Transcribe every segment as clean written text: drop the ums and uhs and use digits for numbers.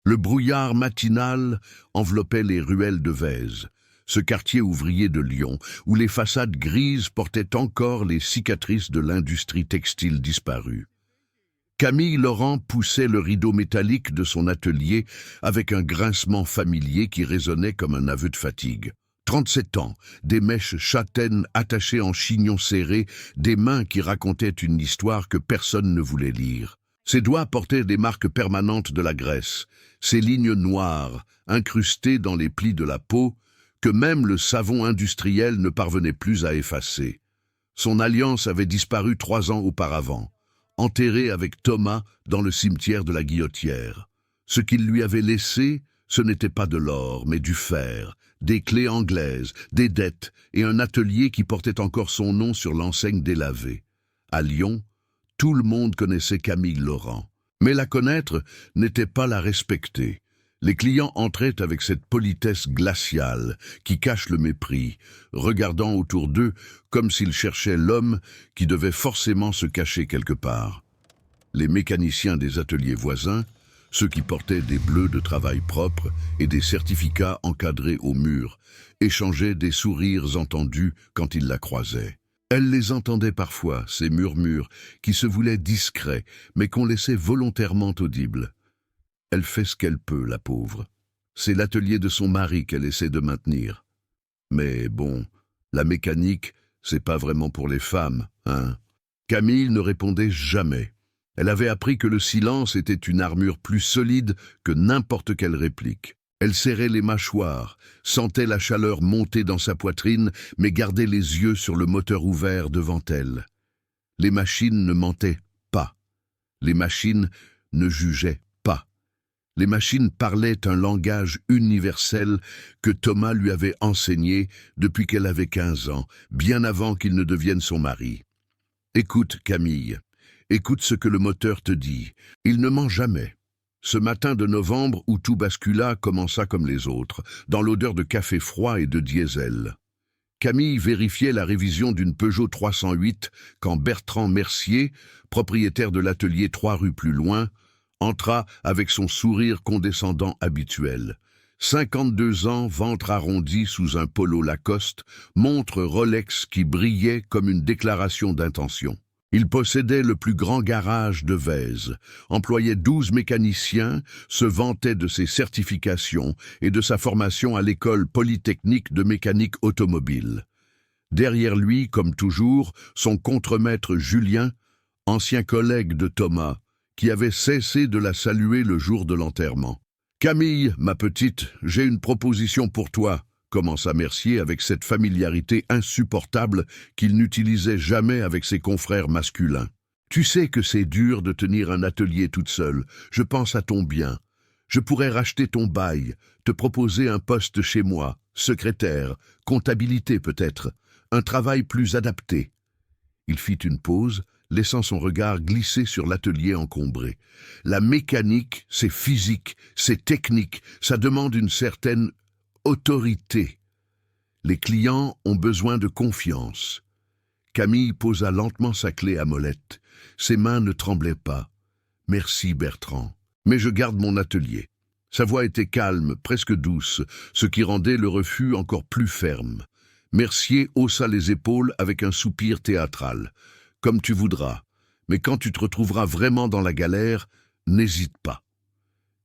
Le brouillard matinal enveloppait les ruelles de Vèze, ce quartier ouvrier de Lyon, où les façades grises portaient encore les cicatrices de l'industrie textile disparue. Camille Laurent poussait le rideau métallique de son atelier avec un grincement familier qui résonnait comme un aveu de fatigue. 37 ans, des mèches châtaines attachées en chignon serré, des mains qui racontaient une histoire que personne ne voulait lire. Ses doigts portaient des marques permanentes de la graisse, ces lignes noires, incrustées dans les plis de la peau, que même le savon industriel ne parvenait plus à effacer. Son alliance avait disparu 3 ans auparavant, enterrée avec Thomas dans le cimetière de la Guillotière. Ce qu'il lui avait laissé, ce n'était pas de l'or, mais du fer, des clés anglaises, des dettes et un atelier qui portait encore son nom sur l'enseigne délavée. À Lyon, tout le monde connaissait Camille Laurent, mais la connaître n'était pas la respecter. Les clients entraient avec cette politesse glaciale qui cache le mépris, regardant autour d'eux comme s'ils cherchaient l'homme qui devait forcément se cacher quelque part. Les mécaniciens des ateliers voisins, ceux qui portaient des bleus de travail propres et des certificats encadrés au mur, échangeaient des sourires entendus quand ils la croisaient. Elle les entendait parfois, ces murmures, qui se voulaient discrets, mais qu'on laissait volontairement audibles. Elle fait ce qu'elle peut, la pauvre. C'est l'atelier de son mari qu'elle essaie de maintenir. Mais bon, la mécanique, c'est pas vraiment pour les femmes, hein. Camille ne répondait jamais. Elle avait appris que le silence était une armure plus solide que n'importe quelle réplique. Elle serrait les mâchoires, sentait la chaleur monter dans sa poitrine, mais gardait les yeux sur le moteur ouvert devant elle. Les machines ne mentaient pas. Les machines ne jugeaient pas. Les machines parlaient un langage universel que Thomas lui avait enseigné depuis qu'elle avait 15 ans, bien avant qu'il ne devienne son mari. « Écoute, Camille, écoute ce que le moteur te dit. Il ne ment jamais. » Ce matin de novembre où tout bascula commença comme les autres, dans l'odeur de café froid et de diesel. Camille vérifiait la révision d'une Peugeot 308 quand Bertrand Mercier, propriétaire de l'atelier 3 rues plus loin, entra avec son sourire condescendant habituel. 52 ans, ventre arrondi sous un polo Lacoste, montre Rolex qui brillait comme une déclaration d'intention. Il possédait le plus grand garage de Vèze, employait 12 mécaniciens, se vantait de ses certifications et de sa formation à l'école polytechnique de mécanique automobile. Derrière lui, comme toujours, son contremaître Julien, ancien collègue de Thomas, qui avait cessé de la saluer le jour de l'enterrement. « Camille, ma petite, j'ai une proposition pour toi », commença Mercier avec cette familiarité insupportable qu'il n'utilisait jamais avec ses confrères masculins. « Tu sais que c'est dur de tenir un atelier toute seule. Je pense à ton bien. Je pourrais racheter ton bail, te proposer un poste chez moi, secrétaire, comptabilité peut-être, un travail plus adapté. » Il fit une pause, laissant son regard glisser sur l'atelier encombré. La mécanique, c'est physique, c'est technique, ça demande une certaine autorité. Les clients ont besoin de confiance. Camille posa lentement sa clé à molette. Ses mains ne tremblaient pas. « Merci, Bertrand. Mais je garde mon atelier. » Sa voix était calme, presque douce, ce qui rendait le refus encore plus ferme. Mercier haussa les épaules avec un soupir théâtral. « Comme tu voudras. Mais quand tu te retrouveras vraiment dans la galère, n'hésite pas. »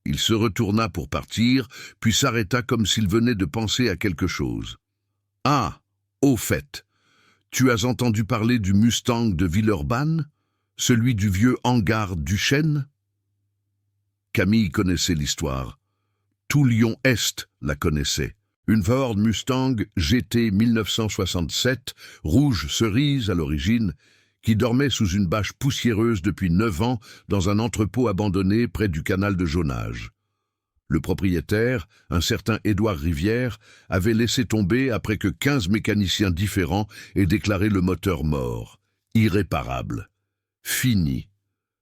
Il se retourna pour partir, puis s'arrêta comme s'il venait de penser à quelque chose. « Ah, au fait, tu as entendu parler du Mustang de Villeurbanne, celui du vieux hangar Duchesne ?» Camille connaissait l'histoire. Tout Lyon-Est la connaissait. Une Ford Mustang GT 1967, rouge cerise à l'origine, qui dormait sous une bâche poussiéreuse depuis 9 ans dans un entrepôt abandonné près du canal de Jonage. Le propriétaire, un certain Édouard Rivière, avait laissé tomber après que 15 mécaniciens différents aient déclaré le moteur mort. Irréparable. Fini.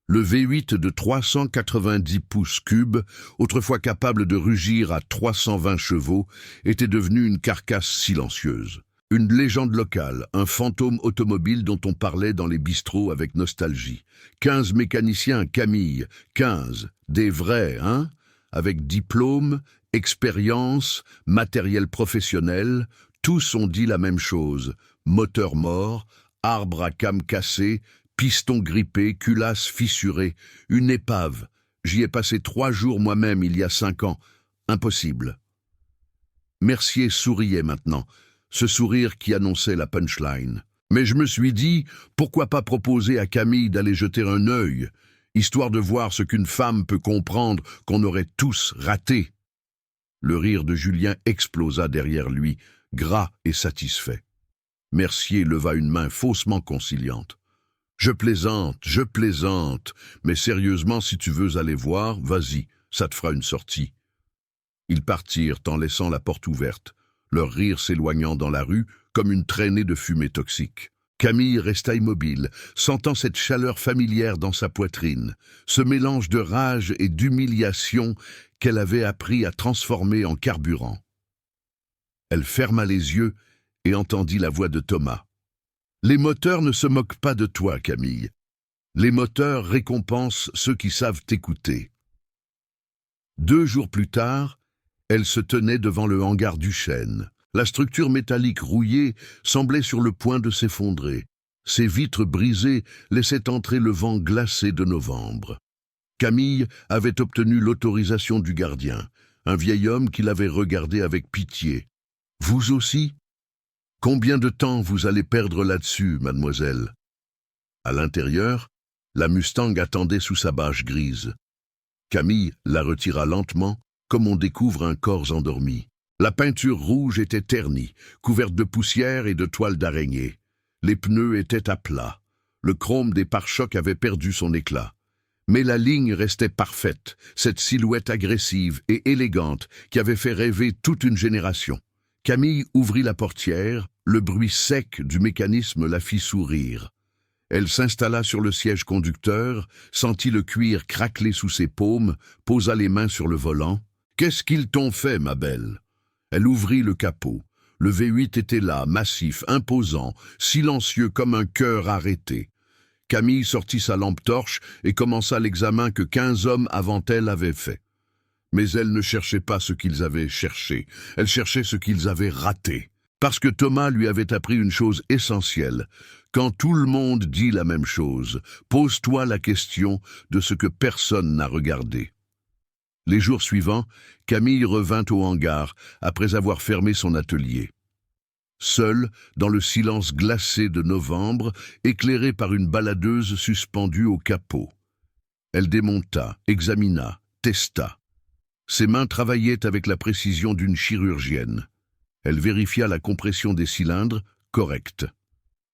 Le V8 de 390 pouces cubes, autrefois capable de rugir à 320 chevaux, était devenu une carcasse silencieuse. Une légende locale, un fantôme automobile dont on parlait dans les bistrots avec nostalgie. 15 mécaniciens, Camille, 15, des vrais, hein ? avec diplôme, expérience, matériel professionnel, tous ont dit la même chose. Moteur mort, arbre à cames cassé, piston grippé, culasse fissurée, une épave. J'y ai passé 3 jours moi-même il y a 5 ans. Impossible. Mercier souriait maintenant, ce sourire qui annonçait la punchline. Mais je me suis dit, pourquoi pas proposer à Camille d'aller jeter un œil, histoire de voir ce qu'une femme peut comprendre qu'on aurait tous raté. Le rire de Julien explosa derrière lui, gras et satisfait. Mercier leva une main faussement conciliante. Je plaisante, mais sérieusement, si tu veux aller voir, vas-y, ça te fera une sortie. » Ils partirent en laissant la porte ouverte, leur rire s'éloignant dans la rue comme une traînée de fumée toxique. Camille resta immobile, sentant cette chaleur familière dans sa poitrine, ce mélange de rage et d'humiliation qu'elle avait appris à transformer en carburant. Elle ferma les yeux et entendit la voix de Thomas. « Les moteurs ne se moquent pas de toi, Camille. Les moteurs récompensent ceux qui savent t'écouter. » 2 jours plus tard, elle se tenait devant le hangar du chêne. La structure métallique rouillée semblait sur le point de s'effondrer. Ses vitres brisées laissaient entrer le vent glacé de novembre. Camille avait obtenu l'autorisation du gardien, un vieil homme qui l'avait regardé avec pitié. « Vous aussi ? Combien de temps vous allez perdre là-dessus, mademoiselle ?» À l'intérieur, la Mustang attendait sous sa bâche grise. Camille la retira lentement, comme on découvre un corps endormi. La peinture rouge était ternie, couverte de poussière et de toiles d'araignée. Les pneus étaient à plat. Le chrome des pare-chocs avait perdu son éclat. Mais la ligne restait parfaite, cette silhouette agressive et élégante qui avait fait rêver toute une génération. Camille ouvrit la portière, le bruit sec du mécanisme la fit sourire. Elle s'installa sur le siège conducteur, sentit le cuir craqueler sous ses paumes, posa les mains sur le volant. « Qu'est-ce qu'ils t'ont fait, ma belle ?» Elle ouvrit le capot. Le V8 était là, massif, imposant, silencieux comme un cœur arrêté. Camille sortit sa lampe torche et commença l'examen que 15 hommes avant elle avaient fait. Mais elle ne cherchait pas ce qu'ils avaient cherché, elle cherchait ce qu'ils avaient raté. Parce que Thomas lui avait appris une chose essentielle. Quand tout le monde dit la même chose, pose-toi la question de ce que personne n'a regardé. Les jours suivants, Camille revint au hangar après avoir fermé son atelier. Seule, dans le silence glacé de novembre, éclairée par une baladeuse suspendue au capot. Elle démonta, examina, testa. Ses mains travaillaient avec la précision d'une chirurgienne. Elle vérifia la compression des cylindres, correcte.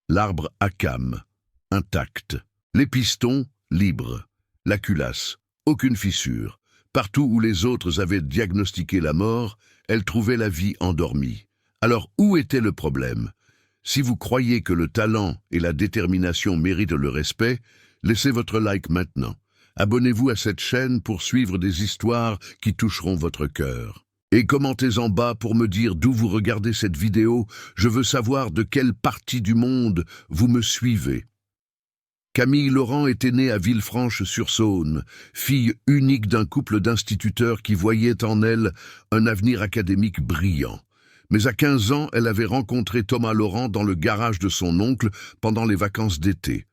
L'arbre à cames, intact. Les pistons, libres. La culasse, aucune fissure. Partout où les autres avaient diagnostiqué la mort, elle trouvait la vie endormie. Alors où était le problème? Si vous croyez que le talent et la détermination méritent le respect, laissez votre like maintenant. Abonnez-vous à cette chaîne pour suivre des histoires qui toucheront votre cœur. Et commentez en bas pour me dire d'où vous regardez cette vidéo. Je veux savoir de quelle partie du monde vous me suivez. Camille Laurent était née à Villefranche-sur-Saône, fille unique d'un couple d'instituteurs qui voyaient en elle un avenir académique brillant. Mais à 15 ans, elle avait rencontré Thomas Laurent dans le garage de son oncle pendant les vacances d'été.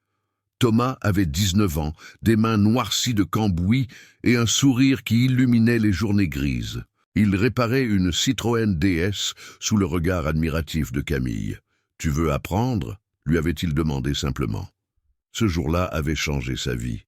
Thomas avait 19 ans, des mains noircies de cambouis et un sourire qui illuminait les journées grises. Il réparait une Citroën DS sous le regard admiratif de Camille. « Tu veux apprendre ?» lui avait-il demandé simplement. Ce jour-là avait changé sa vie.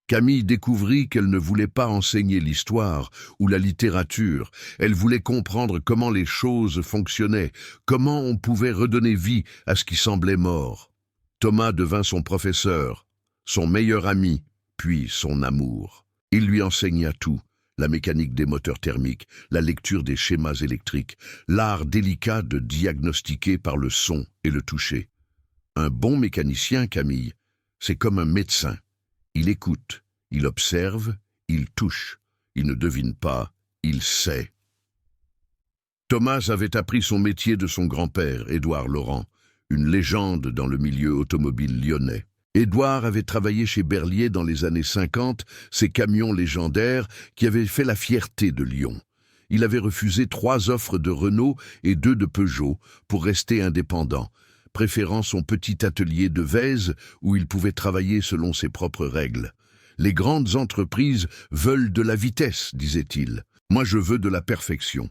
Camille découvrit qu'elle ne voulait pas enseigner l'histoire ou la littérature. Elle voulait comprendre comment les choses fonctionnaient, comment on pouvait redonner vie à ce qui semblait mort. Thomas devint son professeur, son meilleur ami, puis son amour. Il lui enseigna tout, la mécanique des moteurs thermiques, la lecture des schémas électriques, l'art délicat de diagnostiquer par le son et le toucher. Un bon mécanicien, Camille, c'est comme un médecin. Il écoute, il observe, il touche. Il ne devine pas, il sait. Thomas avait appris son métier de son grand-père, Édouard Laurent, une légende dans le milieu automobile lyonnais. Édouard avait travaillé chez Berlier dans les années 50, ces camions légendaires qui avaient fait la fierté de Lyon. Il avait refusé 3 offres de Renault et 2 de Peugeot pour rester indépendant, préférant son petit atelier de Vèze où il pouvait travailler selon ses propres règles. « Les grandes entreprises veulent de la vitesse, disait-il. Moi, je veux de la perfection. »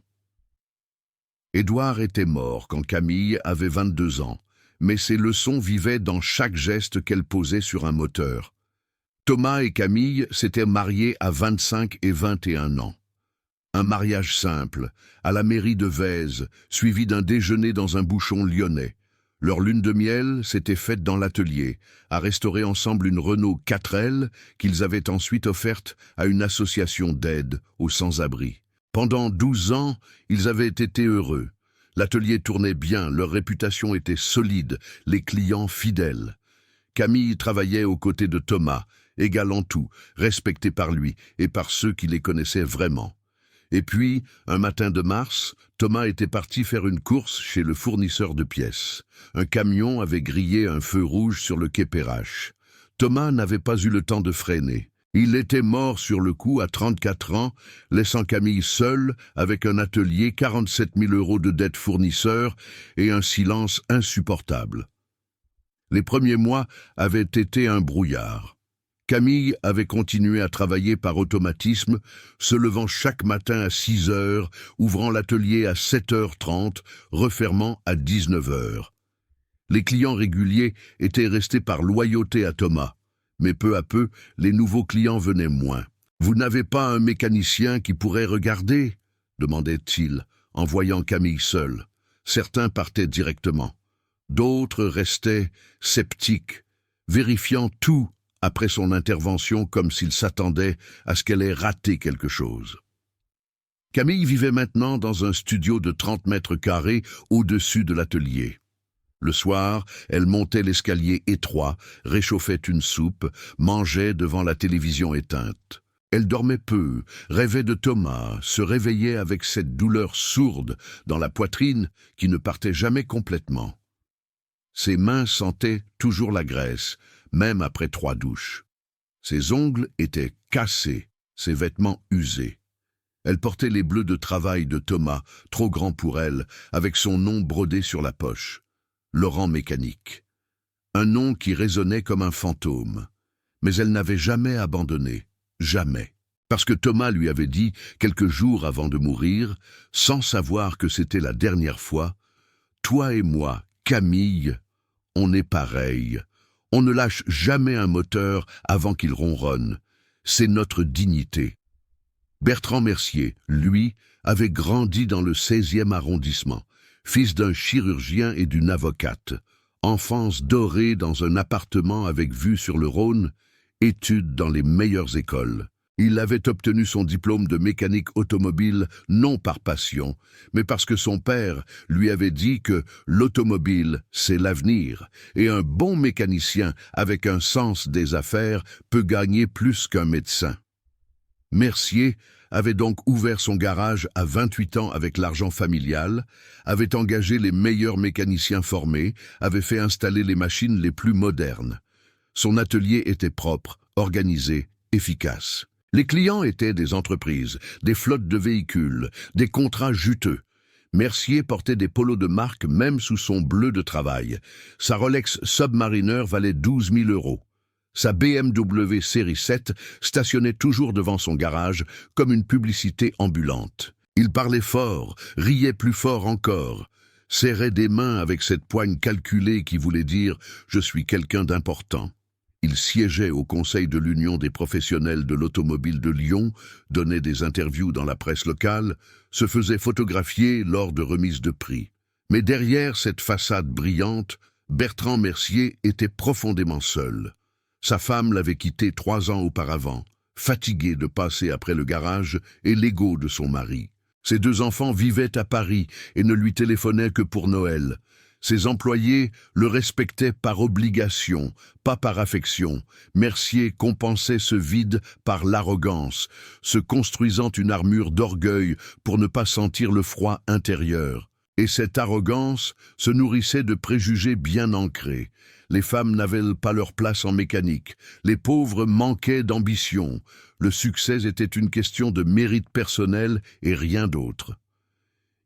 Édouard était mort quand Camille avait 22 ans, mais ses leçons vivaient dans chaque geste qu'elle posait sur un moteur. Thomas et Camille s'étaient mariés à 25 et 21 ans. Un mariage simple, à la mairie de Vèze, suivi d'un déjeuner dans un bouchon lyonnais. Leur lune de miel s'était faite dans l'atelier, à restaurer ensemble une Renault 4L qu'ils avaient ensuite offerte à une association d'aide aux sans-abri. Pendant 12 ans, ils avaient été heureux. L'atelier tournait bien, leur réputation était solide, les clients fidèles. Camille travaillait aux côtés de Thomas, égal en tout, respecté par lui et par ceux qui les connaissaient vraiment. Et puis, un matin de mars, Thomas était parti faire une course chez le fournisseur de pièces. Un camion avait grillé un feu rouge sur le quai Perrache. Thomas n'avait pas eu le temps de freiner. Il était mort sur le coup à 34 ans, laissant Camille seule avec un atelier, 47 000 € de dette fournisseur et un silence insupportable. Les premiers mois avaient été un brouillard. Camille avait continué à travailler par automatisme, se levant chaque matin à 6 heures, ouvrant l'atelier à 7h30, refermant à 19h. Les clients réguliers étaient restés par loyauté à Thomas, mais peu à peu, les nouveaux clients venaient moins. « Vous n'avez pas un mécanicien qui pourrait regarder ?» demandait-il, en voyant Camille seule. Certains partaient directement. D'autres restaient sceptiques, vérifiant tout après son intervention comme s'ils s'attendaient à ce qu'elle ait raté quelque chose. Camille vivait maintenant dans un studio de 30 mètres carrés au-dessus de l'atelier. Le soir, elle montait l'escalier étroit, réchauffait une soupe, mangeait devant la télévision éteinte. Elle dormait peu, rêvait de Thomas, se réveillait avec cette douleur sourde dans la poitrine qui ne partait jamais complètement. Ses mains sentaient toujours la graisse, même après 3 douches. Ses ongles étaient cassés, ses vêtements usés. Elle portait les bleus de travail de Thomas, trop grands pour elle, avec son nom brodé sur la poche. Laurent Mécanique. Un nom qui résonnait comme un fantôme. Mais elle n'avait jamais abandonné. Jamais. Parce que Thomas lui avait dit, quelques jours avant de mourir, sans savoir que c'était la dernière fois, « Toi et moi, Camille, on est pareil. On ne lâche jamais un moteur avant qu'il ronronne. C'est notre dignité. » Bertrand Mercier, lui, avait grandi dans le 16e arrondissement, fils d'un chirurgien et d'une avocate. Enfance dorée dans un appartement avec vue sur le Rhône, études dans les meilleures écoles. Il avait obtenu son diplôme de mécanique automobile non par passion, mais parce que son père lui avait dit que l'automobile, c'est l'avenir, et un bon mécanicien avec un sens des affaires peut gagner plus qu'un médecin. Mercier avait donc ouvert son garage à 28 ans avec l'argent familial, avait engagé les meilleurs mécaniciens formés, avait fait installer les machines les plus modernes. Son atelier était propre, organisé, efficace. Les clients étaient des entreprises, des flottes de véhicules, des contrats juteux. Mercier portait des polos de marque même sous son bleu de travail. Sa Rolex Submariner valait 12 000 €. Sa BMW série 7 stationnait toujours devant son garage comme une publicité ambulante. Il parlait fort, riait plus fort encore, serrait des mains avec cette poigne calculée qui voulait dire « je suis quelqu'un d'important ». Il siégeait au conseil de l'Union des professionnels de l'automobile de Lyon, donnait des interviews dans la presse locale, se faisait photographier lors de remises de prix. Mais derrière cette façade brillante, Bertrand Mercier était profondément seul. Sa femme l'avait quitté 3 ans auparavant, fatiguée de passer après le garage et l'ego de son mari. Ses 2 enfants vivaient à Paris et ne lui téléphonaient que pour Noël. Ses employés le respectaient par obligation, pas par affection. Mercier compensait ce vide par l'arrogance, se construisant une armure d'orgueil pour ne pas sentir le froid intérieur. Et cette arrogance se nourrissait de préjugés bien ancrés. Les femmes n'avaient pas leur place en mécanique. Les pauvres manquaient d'ambition. Le succès était une question de mérite personnel et rien d'autre.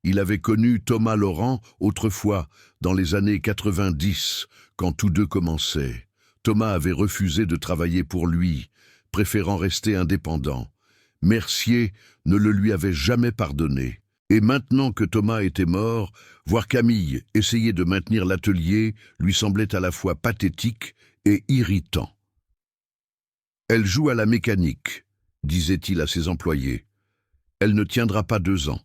Il avait connu Thomas Laurent autrefois, dans les années 90, quand tous deux commençaient. Thomas avait refusé de travailler pour lui, préférant rester indépendant. Mercier ne le lui avait jamais pardonné. Et maintenant que Thomas était mort, voir Camille essayer de maintenir l'atelier lui semblait à la fois pathétique et irritant. « Elle joue à la mécanique », disait-il à ses employés. « Elle ne tiendra pas 2 ans. »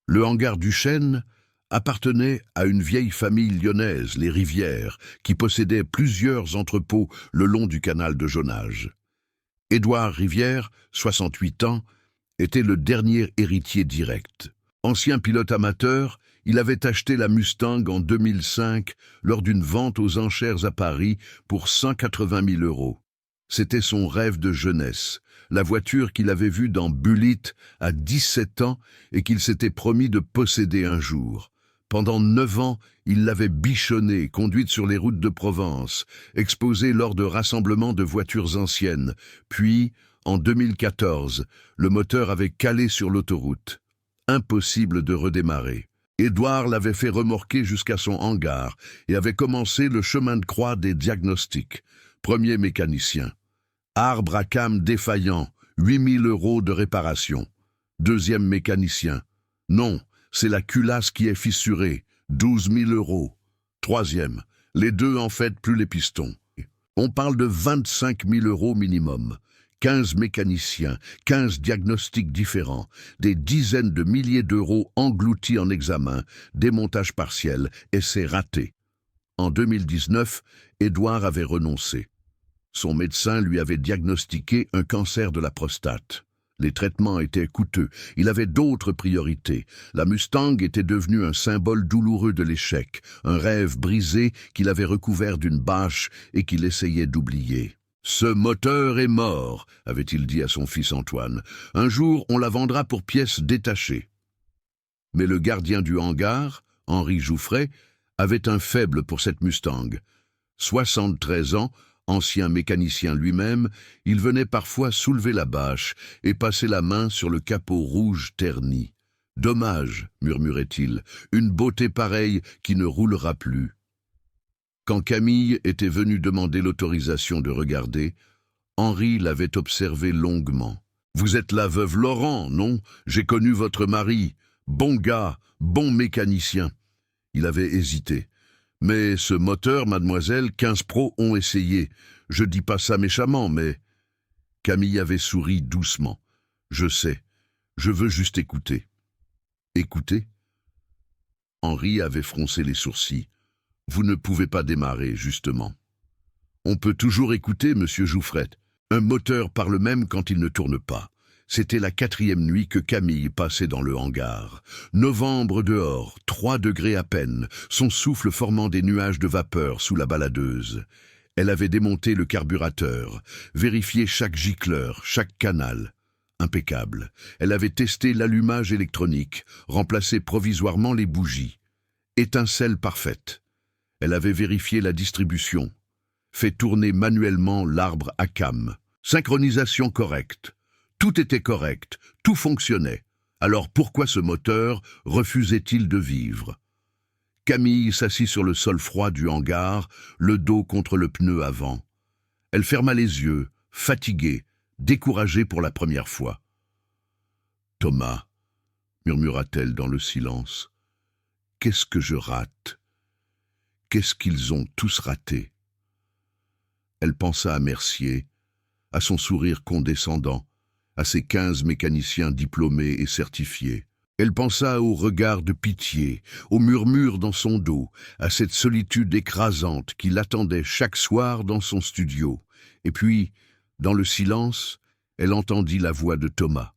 Le hangar du Chêne appartenait à une vieille famille lyonnaise, les Rivières, qui possédait plusieurs entrepôts le long du canal de Jonage. Édouard Rivière, 68 ans, était le dernier héritier direct. Ancien pilote amateur, il avait acheté la Mustang en 2005 lors d'une vente aux enchères à Paris pour 180 000 €. C'était son rêve de jeunesse, la voiture qu'il avait vue dans Bullitt à 17 ans et qu'il s'était promis de posséder un jour. Pendant 9 ans, il l'avait bichonnée, conduite sur les routes de Provence, exposée lors de rassemblements de voitures anciennes. Puis, en 2014, le moteur avait calé sur l'autoroute. Impossible de redémarrer. Édouard l'avait fait remorquer jusqu'à son hangar et avait commencé le chemin de croix des diagnostics. Premier mécanicien. Arbre à cam défaillant, 8 000 € de réparation. Deuxième mécanicien. Non, c'est la culasse qui est fissurée, 12 000 €. Troisième. Les deux en fait plus les pistons. On parle de 25 000 € minimum. 15 mécaniciens, 15 diagnostics différents, des dizaines de milliers d'euros engloutis en examen, démontage partiel, essais ratés. En 2019, Édouard avait renoncé. Son médecin lui avait diagnostiqué un cancer de la prostate. Les traitements étaient coûteux, il avait d'autres priorités. La Mustang était devenue un symbole douloureux de l'échec, un rêve brisé qu'il avait recouvert d'une bâche et qu'il essayait d'oublier. « Ce moteur est mort », avait-il dit à son fils Antoine. « Un jour, on la vendra pour pièces détachées. » Mais le gardien du hangar, Henri Jouffret, avait un faible pour cette Mustang. 73 ans, ancien mécanicien lui-même, il venait parfois soulever la bâche et passer la main sur le capot rouge terni. « Dommage », murmurait-il, « une beauté pareille qui ne roulera plus. » Quand Camille était venue demander l'autorisation de regarder, Henri l'avait observé longuement. « Vous êtes la veuve Laurent, non? J'ai connu votre mari. Bon gars, bon mécanicien. » Il avait hésité. « Mais ce moteur, mademoiselle, 15 pros ont essayé. Je dis pas ça méchamment, mais... » Camille avait souri doucement. « Je sais. Je veux juste écouter. » « Écouter ?» Henri avait froncé les sourcils. « Vous ne pouvez pas démarrer, justement. »« On peut toujours écouter, monsieur Jouffret. Un moteur parle même quand il ne tourne pas. » C'était la 4e nuit que Camille passait dans le hangar. Novembre dehors, 3 degrés à peine, son souffle formant des nuages de vapeur sous la baladeuse. Elle avait démonté le carburateur, vérifié chaque gicleur, chaque canal. Impeccable. Elle avait testé l'allumage électronique, remplacé provisoirement les bougies. Étincelle parfaite. Elle avait vérifié la distribution, fait tourner manuellement l'arbre à cam. Synchronisation correcte. Tout était correct, tout fonctionnait. Alors pourquoi ce moteur refusait-il de vivre? Camille s'assit sur le sol froid du hangar, le dos contre le pneu avant. Elle ferma les yeux, fatiguée, découragée pour la première fois. « Thomas, » murmura-t-elle dans le silence, « qu'est-ce que je rate? Qu'est-ce qu'ils ont tous raté ?» Elle pensa à Mercier, à son sourire condescendant, à ses 15 mécaniciens diplômés et certifiés. Elle pensa au regard de pitié, au murmure dans son dos, à cette solitude écrasante qui l'attendait chaque soir dans son studio. Et puis, dans le silence, elle entendit la voix de Thomas.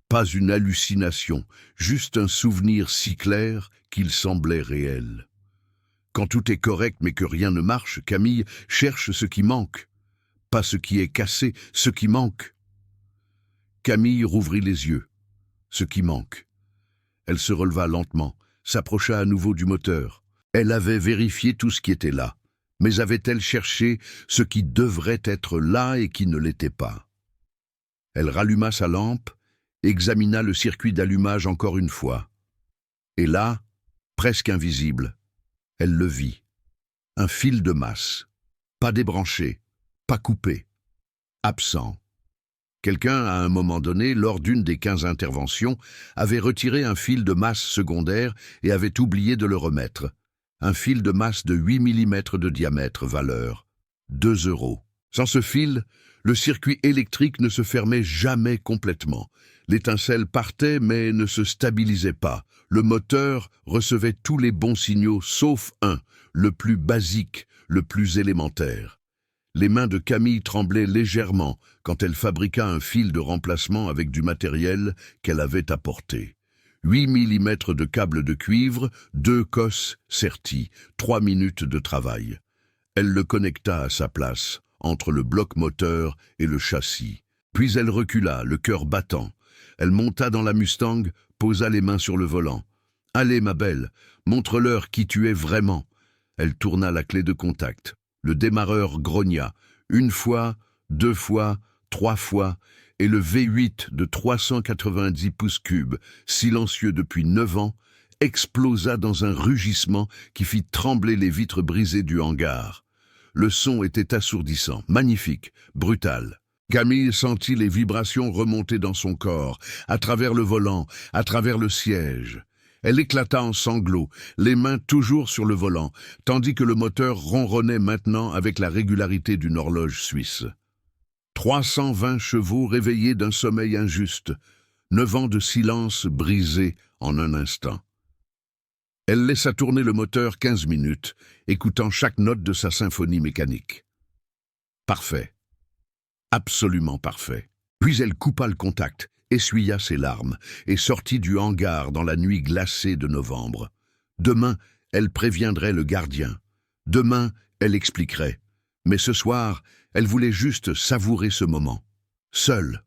Pas une hallucination, juste un souvenir si clair qu'il semblait réel. Quand tout est correct mais que rien ne marche, Camille cherche ce qui manque. Pas ce qui est cassé, ce qui manque. Camille rouvrit les yeux. Ce qui manque. Elle se releva lentement, s'approcha à nouveau du moteur. Elle avait vérifié tout ce qui était là, mais avait-elle cherché ce qui devrait être là et qui ne l'était pas? Elle ralluma sa lampe, examina le circuit d'allumage encore une fois. Et là, presque invisible, elle le vit. Un fil de masse, pas débranché, pas coupé, absent. Quelqu'un, à un moment donné, lors d'une des 15 interventions, avait retiré un fil de masse secondaire et avait oublié de le remettre. Un fil de masse de 8 mm de diamètre, valeur 2 €. Sans ce fil, le circuit électrique ne se fermait jamais complètement. L'étincelle partait mais ne se stabilisait pas. Le moteur recevait tous les bons signaux sauf un, le plus basique, le plus élémentaire. Les mains de Camille tremblaient légèrement quand elle fabriqua un fil de remplacement avec du matériel qu'elle avait apporté. 8 mm de câble de cuivre, 2 cosses serties, 3 minutes de travail. Elle le connecta à sa place, entre le bloc moteur et le châssis. Puis elle recula, le cœur battant. Elle monta dans la Mustang, posa les mains sur le volant. « Allez, ma belle, montre-leur qui tu es vraiment. » Elle tourna la clé de contact. Le démarreur grogna. Une fois, 2 fois, 3 fois, et le V8 de 390 pouces cubes, silencieux depuis 9 ans, explosa dans un rugissement qui fit trembler les vitres brisées du hangar. Le son était assourdissant, magnifique, brutal. Camille sentit les vibrations remonter dans son corps, à travers le volant, à travers le siège. Elle éclata en sanglots, les mains toujours sur le volant, tandis que le moteur ronronnait maintenant avec la régularité d'une horloge suisse. 320 chevaux réveillés d'un sommeil injuste, 9 ans de silence brisés en un instant. Elle laissa tourner le moteur 15 minutes, écoutant chaque note de sa symphonie mécanique. Parfait. Absolument parfait. Puis elle coupa le contact, essuya ses larmes et sortit du hangar dans la nuit glacée de novembre. Demain, elle préviendrait le gardien. Demain, elle expliquerait. Mais ce soir, elle voulait juste savourer ce moment. Seule,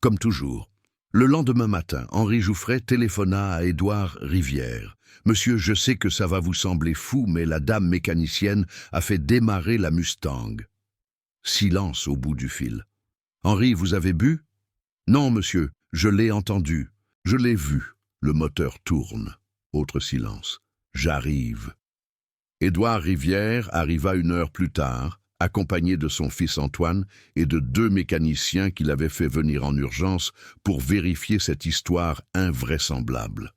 comme toujours. Le lendemain matin, Henri Jouffret téléphona à Édouard Rivière. « Monsieur, je sais que ça va vous sembler fou, mais la dame mécanicienne a fait démarrer la Mustang. » Silence au bout du fil. « Henri, vous avez bu ?»« Non, monsieur, je l'ai entendu. Je l'ai vu. Le moteur tourne. » Autre silence. « J'arrive. » Édouard Rivière arriva 1 heure plus tard, accompagné de son fils Antoine et de 2 mécaniciens qu'il avait fait venir en urgence pour vérifier cette histoire invraisemblable.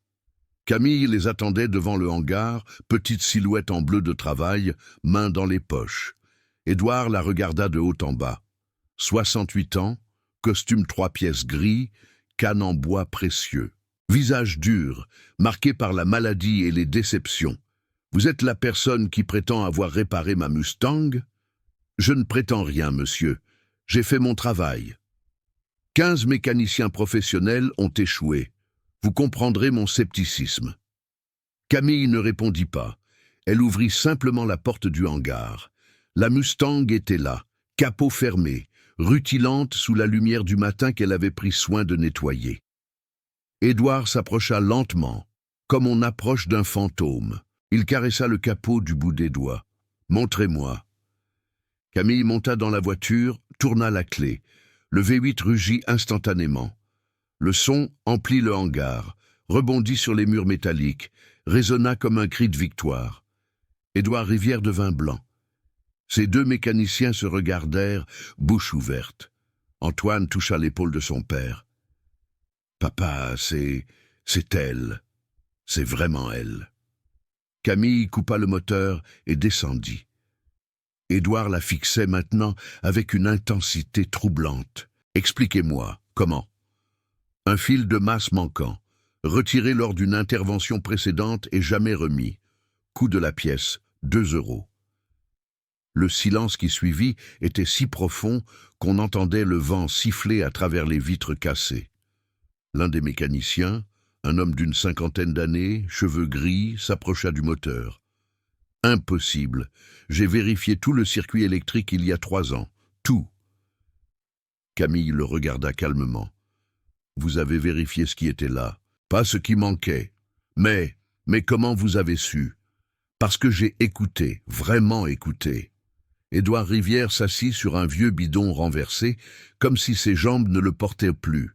Camille les attendait devant le hangar, petite silhouette en bleu de travail, mains dans les poches. Édouard la regarda de haut en bas. 68 ans, costume 3 pièces gris, canne en bois précieux. Visage dur, marqué par la maladie et les déceptions. « Vous êtes la personne qui prétend avoir réparé ma Mustang ?»« Je ne prétends rien, monsieur. J'ai fait mon travail. 15 mécaniciens professionnels ont échoué. Vous comprendrez mon scepticisme. » Camille ne répondit pas. Elle ouvrit simplement la porte du hangar. La Mustang était là, capot fermé, rutilante sous la lumière du matin qu'elle avait pris soin de nettoyer. Édouard s'approcha lentement, comme on approche d'un fantôme. Il caressa le capot du bout des doigts. « Montrez-moi. » Camille monta dans la voiture, tourna la clé. Le V8 rugit instantanément. Le son emplit le hangar, rebondit sur les murs métalliques, résonna comme un cri de victoire. Édouard Rivière devint blanc. Ces 2 mécaniciens se regardèrent, bouche ouverte. Antoine toucha l'épaule de son père. « Papa, c'est elle. C'est vraiment elle. » Camille coupa le moteur et descendit. Édouard la fixait maintenant avec une intensité troublante. « Expliquez-moi, comment ?» Un fil de masse manquant, retiré lors d'une intervention précédente et jamais remis. Coût de la pièce, 2 €. Le silence qui suivit était si profond qu'on entendait le vent siffler à travers les vitres cassées. L'un des mécaniciens, un homme d'une 50aine d'années, cheveux gris, s'approcha du moteur. « Impossible. J'ai vérifié tout le circuit électrique il y a 3 ans. Tout. » Camille le regarda calmement. « Vous avez vérifié ce qui était là, pas ce qui manquait. Mais Mais comment vous avez su? Parce que j'ai écouté, vraiment écouté. Édouard Rivière s'assit sur un vieux bidon renversé, comme si ses jambes ne le portaient plus.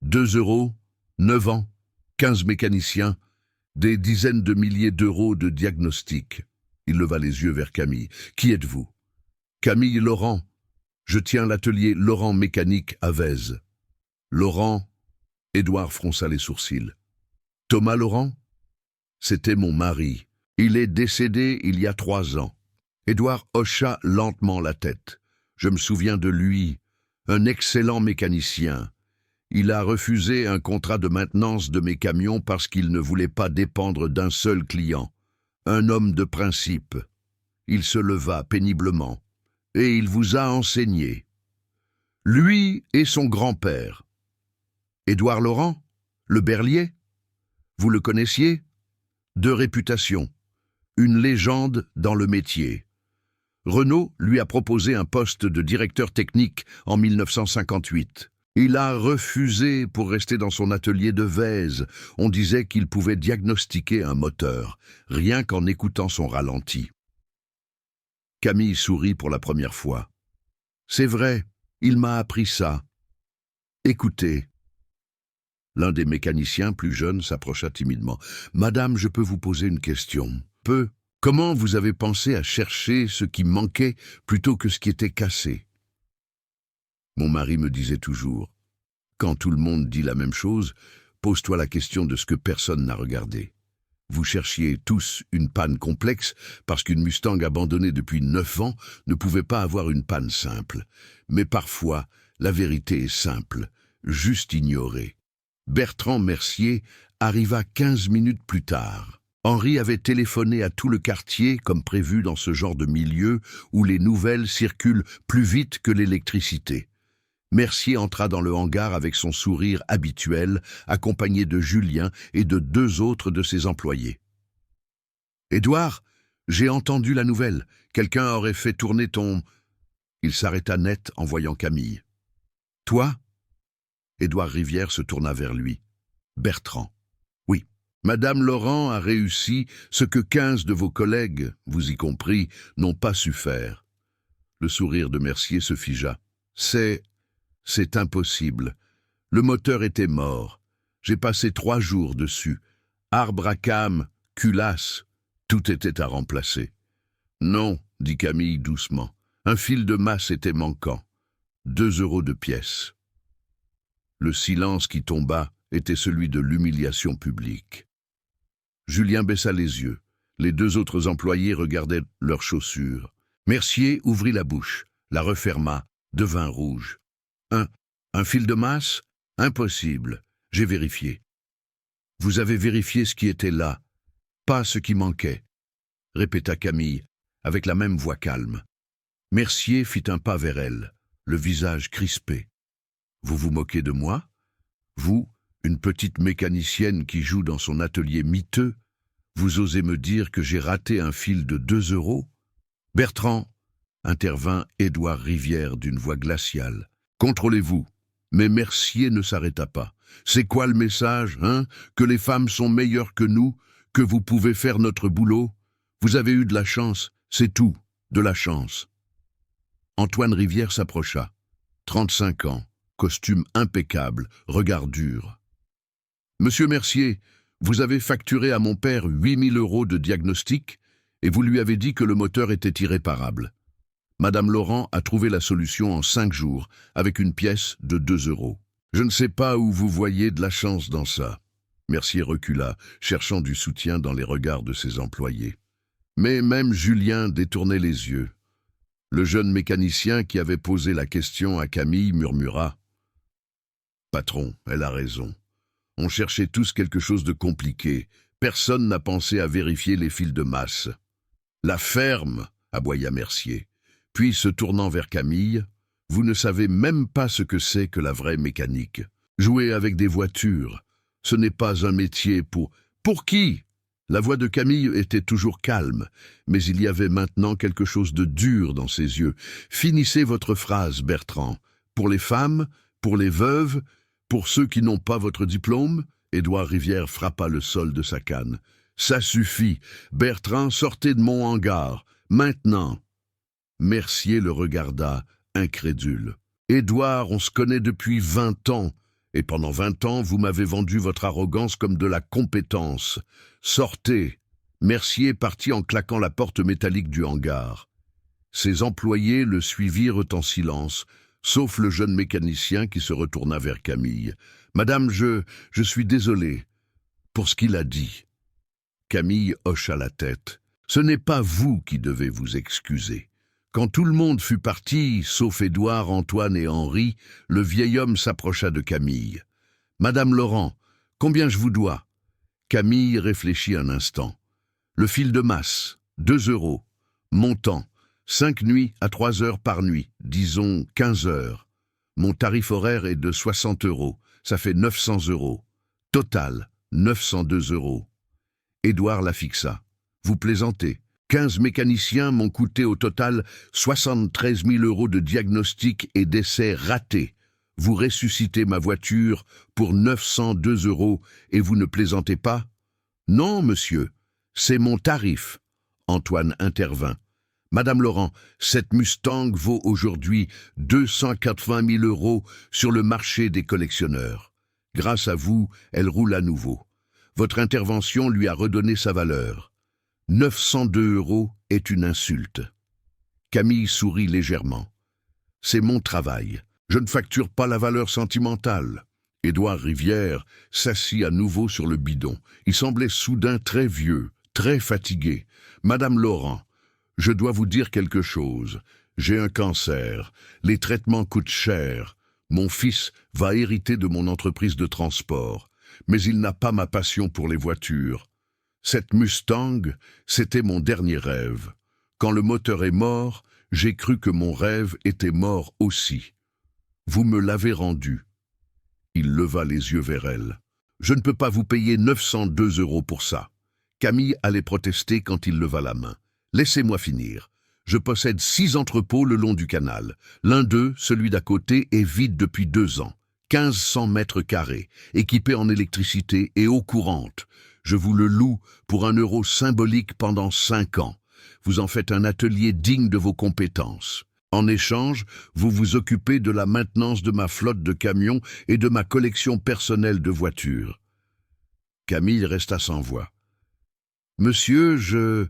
2 euros, 9 ans, 15 mécaniciens, des dizaines de milliers d'euros de diagnostic. Il leva les yeux vers Camille. Qui êtes-vous? Camille Laurent. Je tiens l'atelier Laurent Mécanique à Vèze. Laurent. Édouard fronça les sourcils. Thomas Laurent? C'était mon mari. Il est décédé il y a 3 ans. Édouard hocha lentement la tête. Je me souviens de lui, un excellent mécanicien. Il a refusé un contrat de maintenance de mes camions parce qu'il ne voulait pas dépendre d'un seul client. Un homme de principe. Il se leva péniblement. Et il vous a enseigné. Lui et son grand-père. Édouard Laurent? Le Berlier? Vous le connaissiez? De réputation. Une légende dans le métier. Renault lui a proposé un poste de directeur technique en 1958. Il a refusé pour rester dans son atelier de Vèze. On disait qu'il pouvait diagnostiquer un moteur, rien qu'en écoutant son ralenti. Camille sourit pour la première fois. C'est vrai, il m'a appris ça. Écoutez. L'un des mécaniciens plus jeunes s'approcha timidement. Madame, je peux vous poser une question? Peu. Comment vous avez pensé à chercher ce qui manquait plutôt que ce qui était cassé? Mon mari me disait toujours, quand tout le monde dit la même chose, pose-toi la question de ce que personne n'a regardé. Vous cherchiez tous une panne complexe parce qu'une Mustang abandonnée depuis 9 ans ne pouvait pas avoir une panne simple. Mais parfois, la vérité est simple, juste ignorée. Bertrand Mercier arriva 15 minutes plus tard. Henri avait téléphoné à tout le quartier, comme prévu dans ce genre de milieu où les nouvelles circulent plus vite que l'électricité. Mercier entra dans le hangar avec son sourire habituel, accompagné de Julien et de 2 autres de ses employés. « Édouard, j'ai entendu la nouvelle. Quelqu'un aurait fait tourner ton... » Il s'arrêta net en voyant Camille. « Toi ?» Édouard Rivière se tourna vers lui. « Bertrand. » « Oui. Madame Laurent a réussi ce que 15 de vos collègues, vous y compris, n'ont pas su faire. » Le sourire de Mercier se figea. « C'est impossible. Le moteur était mort. J'ai passé 3 jours dessus. Arbre à cames, culasse, tout était à remplacer. »« Non, » dit Camille doucement. Un fil de masse était manquant. 2 euros de pièce. Le silence qui tomba était celui de l'humiliation publique. Julien baissa les yeux. Les 2 autres employés regardaient leurs chaussures. Mercier ouvrit la bouche, la referma, devint rouge. Un fil de masse? Impossible. J'ai vérifié. Vous avez vérifié ce qui était là, pas ce qui manquait, répéta Camille, avec la même voix calme. Mercier fit un pas vers elle, le visage crispé. Vous vous moquez de moi? Vous, une petite mécanicienne qui joue dans son atelier miteux, vous osez me dire que j'ai raté un fil de 2 euros? Bertrand, intervint Édouard Rivière d'une voix glaciale. Contrôlez-vous. Mais Mercier ne s'arrêta pas. C'est quoi le message, hein? Que les femmes sont meilleures que nous? Que vous pouvez faire notre boulot? Vous avez eu de la chance, c'est tout, de la chance. Antoine Rivière s'approcha. 35 ans, costume impeccable, regard dur. Monsieur Mercier, vous avez facturé à mon père 8 000 euros de diagnostic et vous lui avez dit que le moteur était irréparable. Madame Laurent a trouvé la solution en 5 jours, avec une pièce de 2 euros. Je ne sais pas où vous voyez de la chance dans ça. Mercier recula, cherchant du soutien dans les regards de ses employés. Mais même Julien détournait les yeux. Le jeune mécanicien qui avait posé la question à Camille murmura « Patron, elle a raison. On cherchait tous quelque chose de compliqué. Personne n'a pensé à vérifier les fils de masse. »« La ferme !» aboya Mercier. Puis, se tournant vers Camille, « Vous ne savez même pas ce que c'est que la vraie mécanique. Jouer avec des voitures, ce n'est pas un métier pour... » « Pour qui ?» La voix de Camille était toujours calme, mais il y avait maintenant quelque chose de dur dans ses yeux. « Finissez votre phrase, Bertrand. Pour les femmes, pour les veuves, pour ceux qui n'ont pas votre diplôme ?» Édouard Rivière frappa le sol de sa canne. Ça suffit. Bertrand, sortez de mon hangar. Maintenant. Mercier le regarda, incrédule. Édouard, on se connaît depuis 20 ans. Et pendant 20 ans, vous m'avez vendu votre arrogance comme de la compétence. Sortez. Mercier partit en claquant la porte métallique du hangar. Ses employés le suivirent en silence, sauf le jeune mécanicien qui se retourna vers Camille. « Madame, je suis désolé pour ce qu'il a dit. » Camille hocha la tête. « Ce n'est pas vous qui devez vous excuser. » Quand tout le monde fut parti, sauf Édouard, Antoine et Henri, le vieil homme s'approcha de Camille. « Madame Laurent, combien je vous dois ?» Camille réfléchit un instant. « Le fil de masse, 2 €. Montant, 5 nuits à 3 heures par nuit, disons 15 heures. Mon tarif horaire est de 60 €, ça fait 900 €. Total, 902 €. Édouard la fixa. « Vous plaisantez. 15 mécaniciens m'ont coûté au total 73 000 € de diagnostic et d'essais ratés. Vous ressuscitez ma voiture pour 902 € et vous ne plaisantez pas ? » « Non, monsieur, c'est mon tarif. » Antoine intervint. « Madame Laurent, cette Mustang vaut aujourd'hui 280 000 € sur le marché des collectionneurs. Grâce à vous, elle roule à nouveau. Votre intervention lui a redonné sa valeur. 902 € est une insulte. » Camille sourit légèrement. « C'est mon travail. Je ne facture pas la valeur sentimentale. » Édouard Rivière s'assit à nouveau sur le bidon. Il semblait soudain très vieux, très fatigué. « Madame Laurent, je dois vous dire quelque chose. J'ai un cancer. Les traitements coûtent cher. Mon fils va hériter de mon entreprise de transport. Mais il n'a pas ma passion pour les voitures. Cette Mustang, c'était mon dernier rêve. Quand le moteur est mort, j'ai cru que mon rêve était mort aussi. Vous me l'avez rendu. » Il leva les yeux vers elle. « Je ne peux pas vous payer 902 € pour ça. » Camille allait protester quand il leva la main. « Laissez-moi finir. Je possède 6 entrepôts le long du canal. L'un d'eux, celui d'à côté, est vide depuis 2 ans. 1500 mètres carrés, équipé en électricité et eau courante. Je vous le loue pour 1 € symbolique pendant 5 ans. Vous en faites un atelier digne de vos compétences. En échange, vous vous occupez de la maintenance de ma flotte de camions et de ma collection personnelle de voitures. » Camille resta sans voix. « Monsieur, je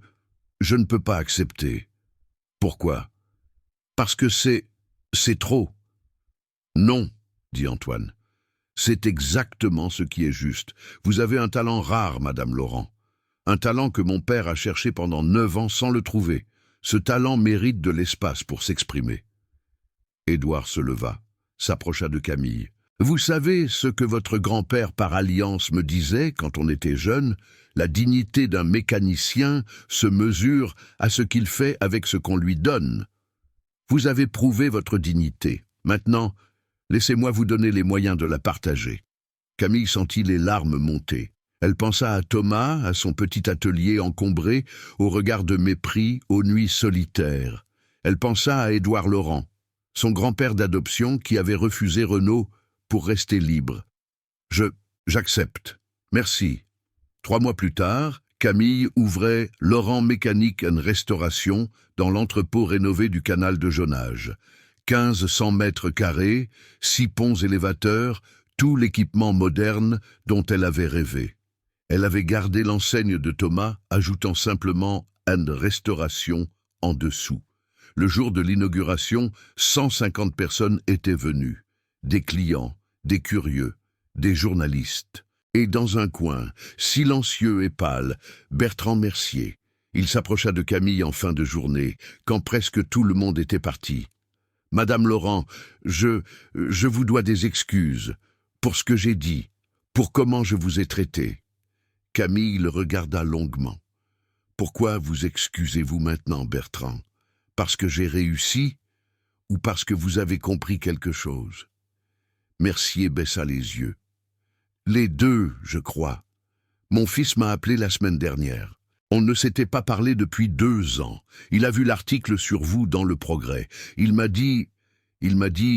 ne peux pas accepter. »« Pourquoi ? » ?»« Parce que c'est trop. »« Non, » dit Antoine. « C'est exactement ce qui est juste. Vous avez un talent rare, Madame Laurent. Un talent que mon père a cherché pendant 9 ans sans le trouver. Ce talent mérite de l'espace pour s'exprimer. » Édouard se leva, s'approcha de Camille. « Vous savez ce que votre grand-père par alliance me disait quand on était jeune ? La dignité d'un mécanicien se mesure à ce qu'il fait avec ce qu'on lui donne. Vous avez prouvé votre dignité. Maintenant, laissez-moi vous donner les moyens de la partager. » Camille sentit les larmes monter. Elle pensa à Thomas, à son petit atelier encombré, au regard de mépris, aux nuits solitaires. Elle pensa à Édouard Laurent, son grand-père d'adoption qui avait refusé Renault pour rester libre. « J'accepte. Merci. » 3 mois plus tard, Camille ouvrait Laurent Mécanique and Restauration dans l'entrepôt rénové du canal de Jonage. 1500 mètres carrés, 6 ponts élévateurs, tout l'équipement moderne dont elle avait rêvé. Elle avait gardé l'enseigne de Thomas, ajoutant simplement « and Restauration » en dessous. Le jour de l'inauguration, 150 personnes étaient venues. Des clients, des curieux, des journalistes. Et dans un coin, silencieux et pâle, Bertrand Mercier. Il s'approcha de Camille en fin de journée, quand presque tout le monde était parti. « Madame Laurent, je vous dois des excuses pour ce que j'ai dit, pour comment je vous ai traité. » Camille le regarda longuement. « Pourquoi vous excusez-vous maintenant, Bertrand ? Parce que j'ai réussi ou parce que vous avez compris quelque chose ?» Mercier baissa les yeux. « Les deux, je crois. Mon fils m'a appelé la semaine dernière. On ne s'était pas parlé depuis 2 ans. Il a vu l'article sur vous dans Le Progrès. Il m'a dit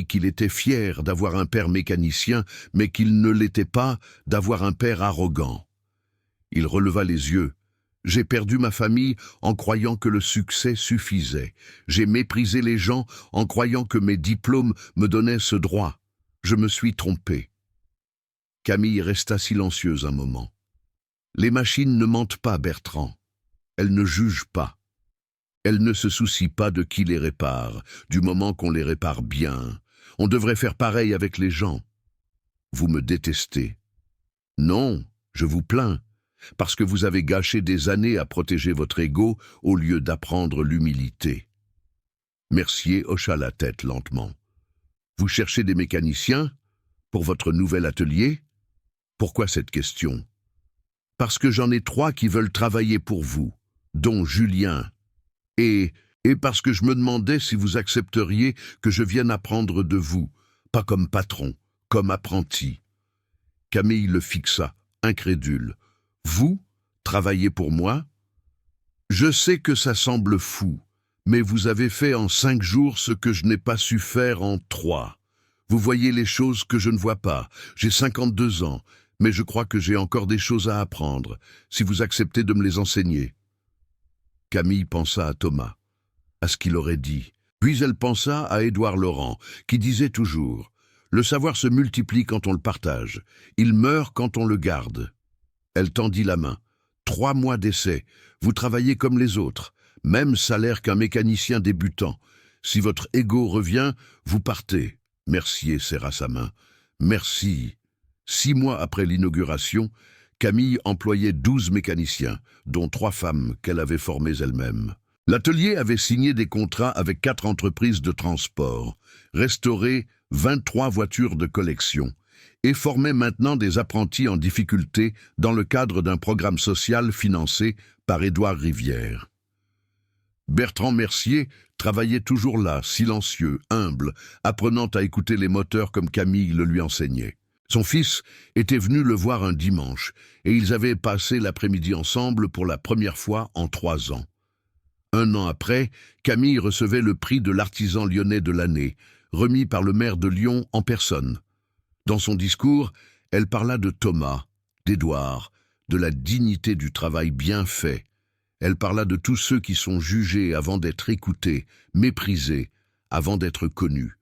qu'il était fier d'avoir un père mécanicien, mais qu'il ne l'était pas d'avoir un père arrogant. Il releva les yeux. J'ai perdu ma famille en croyant que le succès suffisait. J'ai méprisé les gens en croyant que mes diplômes me donnaient ce droit. Je me suis trompé. Camille resta silencieuse un moment. Les machines ne mentent pas, Bertrand. Elles ne jugent pas. Elles ne se soucient pas de qui les répare, du moment qu'on les répare bien. On devrait faire pareil avec les gens. Vous me détestez. Non, je vous plains, parce que vous avez gâché des années à protéger votre ego au lieu d'apprendre l'humilité. Mercier hocha la tête lentement. Vous cherchez des mécaniciens pour votre nouvel atelier? Pourquoi cette question? Parce que j'en ai 3 qui veulent travailler pour vous, dont Julien. Et parce que je me demandais si vous accepteriez que je vienne apprendre de vous, pas comme patron, comme apprenti. Camille le fixa, incrédule. Vous, travaillez pour moi? Je sais que ça semble fou, mais vous avez fait en 5 jours ce que je n'ai pas su faire en 3. Vous voyez les choses que je ne vois pas. J'ai 52 ans, mais je crois que j'ai encore des choses à apprendre, si vous acceptez de me les enseigner. Camille pensa à Thomas, à ce qu'il aurait dit. Puis elle pensa à Édouard Laurent, qui disait toujours « Le savoir se multiplie quand on le partage. Il meurt quand on le garde. » Elle tendit la main. 3 mois d'essai. Vous travaillez comme les autres. Même salaire qu'un mécanicien débutant. Si votre ego revient, vous partez. Mercier serra sa main. Merci. 6 mois après l'inauguration, Camille employait 12 mécaniciens, dont 3 femmes qu'elle avait formées elle-même. L'atelier avait signé des contrats avec 4 entreprises de transport, restauré 23 voitures de collection, et formait maintenant des apprentis en difficulté dans le cadre d'un programme social financé par Édouard Rivière. Bertrand Mercier travaillait toujours là, silencieux, humble, apprenant à écouter les moteurs comme Camille le lui enseignait. Son fils était venu le voir un dimanche, et ils avaient passé l'après-midi ensemble pour la première fois en 3 ans. 1 an après, Camille recevait le prix de l'artisan lyonnais de l'année, remis par le maire de Lyon en personne. Dans son discours, elle parla de Thomas, d'Édouard, de la dignité du travail bien fait. Elle parla de tous ceux qui sont jugés avant d'être écoutés, méprisés, avant d'être connus.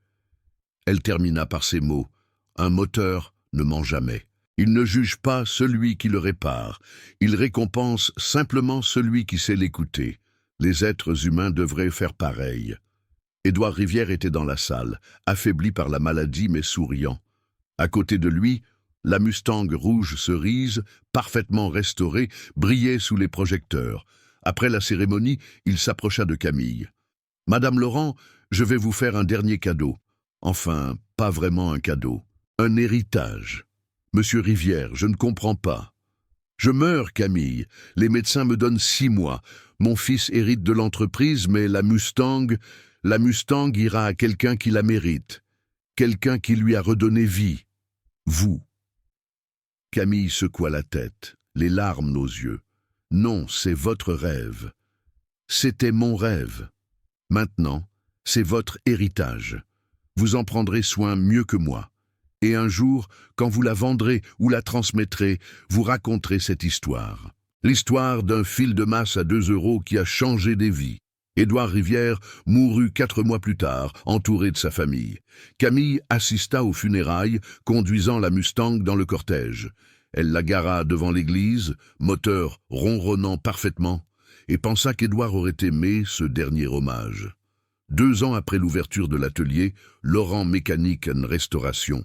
Elle termina par ces mots. Un moteur ne ment jamais. Il ne juge pas celui qui le répare. Il récompense simplement celui qui sait l'écouter. Les êtres humains devraient faire pareil. Édouard Rivière était dans la salle, affaibli par la maladie mais souriant. À côté de lui, la Mustang rouge cerise, parfaitement restaurée, brillait sous les projecteurs. Après la cérémonie, il s'approcha de Camille. « Madame Laurent, je vais vous faire un dernier cadeau. Enfin, pas vraiment un cadeau. Un héritage. Monsieur Rivière, je ne comprends pas. Je meurs, Camille. Les médecins me donnent 6 mois. Mon fils hérite de l'entreprise, mais la Mustang ira à quelqu'un qui la mérite. Quelqu'un qui lui a redonné vie. Vous. » Camille secoua la tête, les larmes aux yeux. « Non, c'est votre rêve. C'était mon rêve. Maintenant, c'est votre héritage. Vous en prendrez soin mieux que moi. Et un jour, quand vous la vendrez ou la transmettrez, vous raconterez cette histoire. L'histoire d'un fil de masse à 2 € qui a changé des vies. » Édouard Rivière mourut 4 mois plus tard, entouré de sa famille. Camille assista aux funérailles, conduisant la Mustang dans le cortège. Elle la gara devant l'église, moteur ronronnant parfaitement, et pensa qu'Édouard aurait aimé ce dernier hommage. 2 ans après l'ouverture de l'atelier, Laurent Mécanique & Restauration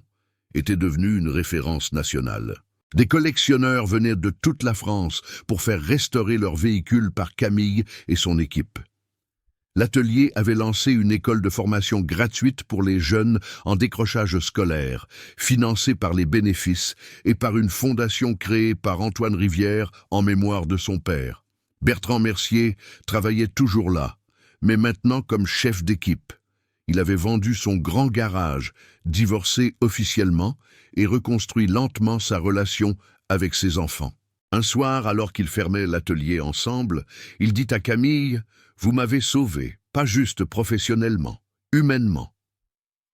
était devenu une référence nationale. Des collectionneurs venaient de toute la France pour faire restaurer leurs véhicules par Camille et son équipe. L'atelier avait lancé une école de formation gratuite pour les jeunes en décrochage scolaire, financée par les bénéfices et par une fondation créée par Antoine Rivière en mémoire de son père. Bertrand Mercier travaillait toujours là, mais maintenant comme chef d'équipe. Il avait vendu son grand garage, divorcé officiellement, et reconstruit lentement sa relation avec ses enfants. Un soir, alors qu'ils fermaient l'atelier ensemble, il dit à Camille « Vous m'avez sauvé, pas juste professionnellement, humainement. »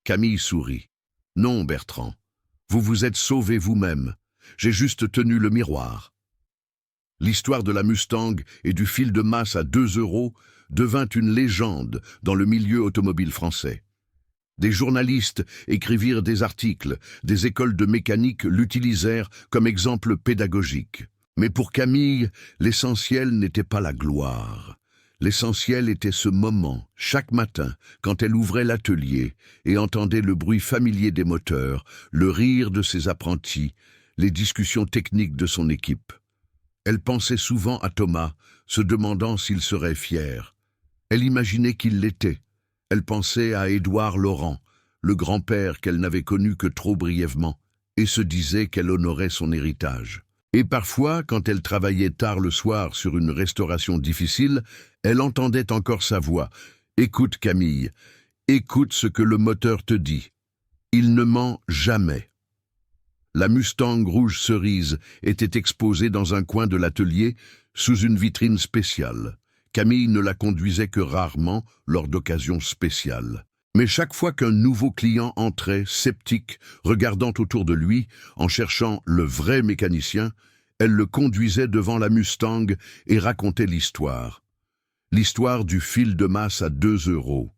Camille sourit. « Non, Bertrand, vous vous êtes sauvé vous-même. J'ai juste tenu le miroir. » L'histoire de la Mustang et du fil de masse à 2 euros devint une légende dans le milieu automobile français. Des journalistes écrivirent des articles, des écoles de mécanique l'utilisèrent comme exemple pédagogique. Mais pour Camille, l'essentiel n'était pas la gloire. L'essentiel était ce moment, chaque matin, quand elle ouvrait l'atelier et entendait le bruit familier des moteurs, le rire de ses apprentis, les discussions techniques de son équipe. Elle pensait souvent à Thomas, se demandant s'il serait fier. Elle imaginait qu'il l'était. Elle pensait à Édouard Laurent, le grand-père qu'elle n'avait connu que trop brièvement, et se disait qu'elle honorait son héritage. Et parfois, quand elle travaillait tard le soir sur une restauration difficile, elle entendait encore sa voix. « Écoute Camille, écoute ce que le moteur te dit. Il ne ment jamais. » La Mustang rouge cerise était exposée dans un coin de l'atelier, sous une vitrine spéciale. Camille ne la conduisait que rarement lors d'occasions spéciales. Mais chaque fois qu'un nouveau client entrait, sceptique, regardant autour de lui, en cherchant le vrai mécanicien, elle le conduisait devant la Mustang et racontait l'histoire. L'histoire du fil de masse à 2 euros.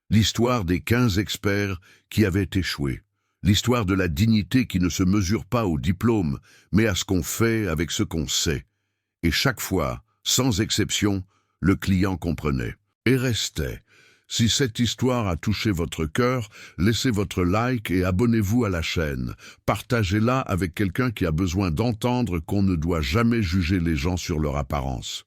L'histoire des 15 experts qui avaient échoué. L'histoire de la dignité qui ne se mesure pas au diplôme, mais à ce qu'on fait avec ce qu'on sait. Et chaque fois, sans exception, le client comprenait et restait. Si cette histoire a touché votre cœur, laissez votre like et abonnez-vous à la chaîne. Partagez-la avec quelqu'un qui a besoin d'entendre qu'on ne doit jamais juger les gens sur leur apparence.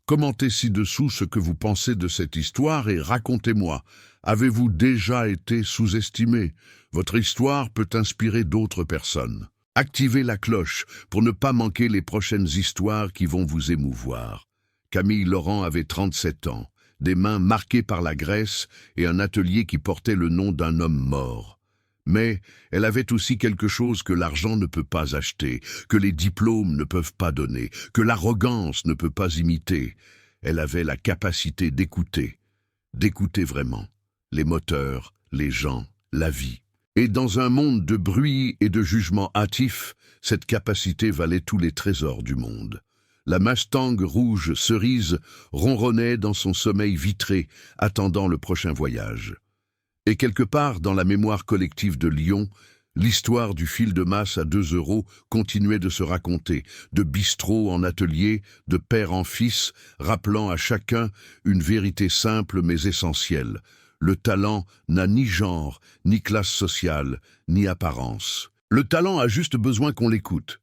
Commentez ci-dessous ce que vous pensez de cette histoire et racontez-moi. Avez-vous déjà été sous-estimé? Votre histoire peut inspirer d'autres personnes. Activez la cloche pour ne pas manquer les prochaines histoires qui vont vous émouvoir. Camille Laurent avait 37 ans, des mains marquées par la graisse et un atelier qui portait le nom d'un homme mort. Mais elle avait aussi quelque chose que l'argent ne peut pas acheter, que les diplômes ne peuvent pas donner, que l'arrogance ne peut pas imiter. Elle avait la capacité d'écouter vraiment, les moteurs, les gens, la vie. Et dans un monde de bruit et de jugement hâtif, cette capacité valait tous les trésors du monde. La Mustang rouge cerise ronronnait dans son sommeil vitré, attendant le prochain voyage. Et quelque part dans la mémoire collective de Lyon, l'histoire du fil de masse à 2 euros continuait de se raconter, de bistrot en atelier, de père en fils, rappelant à chacun une vérité simple mais essentielle. Le talent n'a ni genre, ni classe sociale, ni apparence. Le talent a juste besoin qu'on l'écoute.